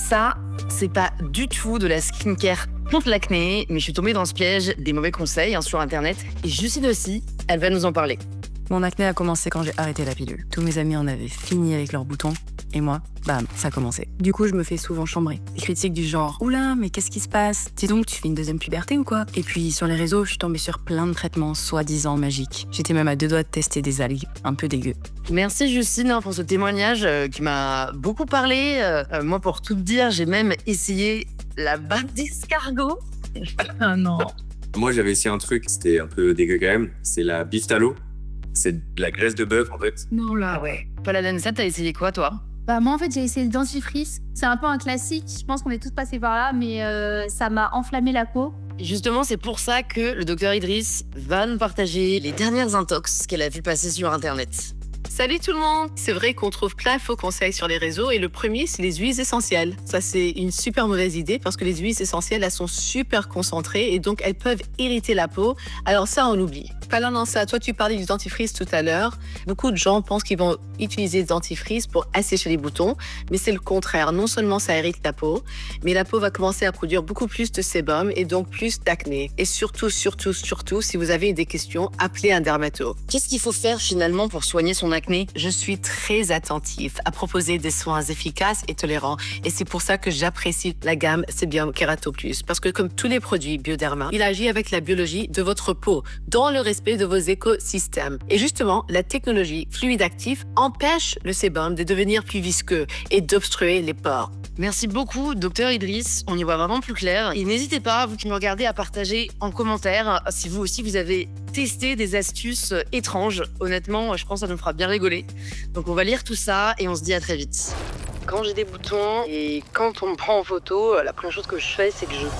Ça, c'est pas du tout de la skincare contre l'acné, mais je suis tombée dans ce piège des mauvais conseils sur Internet. Et Justine aussi, elle va nous en parler. Mon acné a commencé quand j'ai arrêté la pilule. Tous mes amis en avaient fini avec leurs boutons. Et moi, bam, ça a commencé. Du coup, je me fais souvent chambrer. Des critiques du genre « Oula, mais qu'est-ce qui se passe? Dis donc, tu fais une deuxième puberté ou quoi ?» Et puis, sur les réseaux, je suis tombée sur plein de traitements soi-disant magiques. J'étais même à 2 doigts de tester des algues un peu dégueu. Merci Justine pour ce témoignage qui m'a beaucoup parlé. Moi, pour tout te dire, j'ai même essayé la bave d'escargot. Ah non. Moi, j'avais essayé un truc, c'était un peu dégueu quand même. C'est la Biftalo. C'est de la graisse de bœuf, en fait. Non, là. Ah ouais. Paula Danessa, t'as essayé quoi, toi? Bah moi en fait j'ai essayé le dentifrice, c'est un peu un classique, je pense qu'on est tous passés par là, mais ça m'a enflammé la peau. Et justement, c'est pour ça que le docteur Idriss va nous partager les dernières intox qu'elle a vu passer sur Internet. Salut tout le monde! C'est vrai qu'on trouve plein de faux conseils sur les réseaux et le premier, c'est les huiles essentielles. Ça, c'est une super mauvaise idée parce que les huiles essentielles, elles sont super concentrées et donc elles peuvent irriter la peau. Alors ça, on l'oublie. Parlant dans ça, toi, tu parlais du dentifrice tout à l'heure. Beaucoup de gens pensent qu'ils vont utiliser le dentifrice pour assécher les boutons, mais c'est le contraire. Non seulement ça irrite la peau, mais la peau va commencer à produire beaucoup plus de sébum et donc plus d'acné. Et surtout, si vous avez des questions, appelez un dermato. Qu'est-ce qu'il faut faire finalement pour soigner son acné? Je suis très attentif à proposer des soins efficaces et tolérants et c'est pour ça que j'apprécie la gamme Sebium Kerato Plus parce que comme tous les produits Bioderma, il agit avec la biologie de votre peau dans le respect de vos écosystèmes. Et justement, la technologie fluide actif empêche le sébum de devenir plus visqueux et d'obstruer les pores. Merci beaucoup, docteur Idriss. On y voit vraiment plus clair. Et n'hésitez pas, vous qui me regardez, à partager en commentaire si vous aussi vous avez testé des astuces étranges. Honnêtement, je pense que ça nous fera bien rigoler. Donc on va lire tout ça et on se dit à très vite. Quand j'ai des boutons et quand on me prend en photo, la première chose que je fais, c'est que je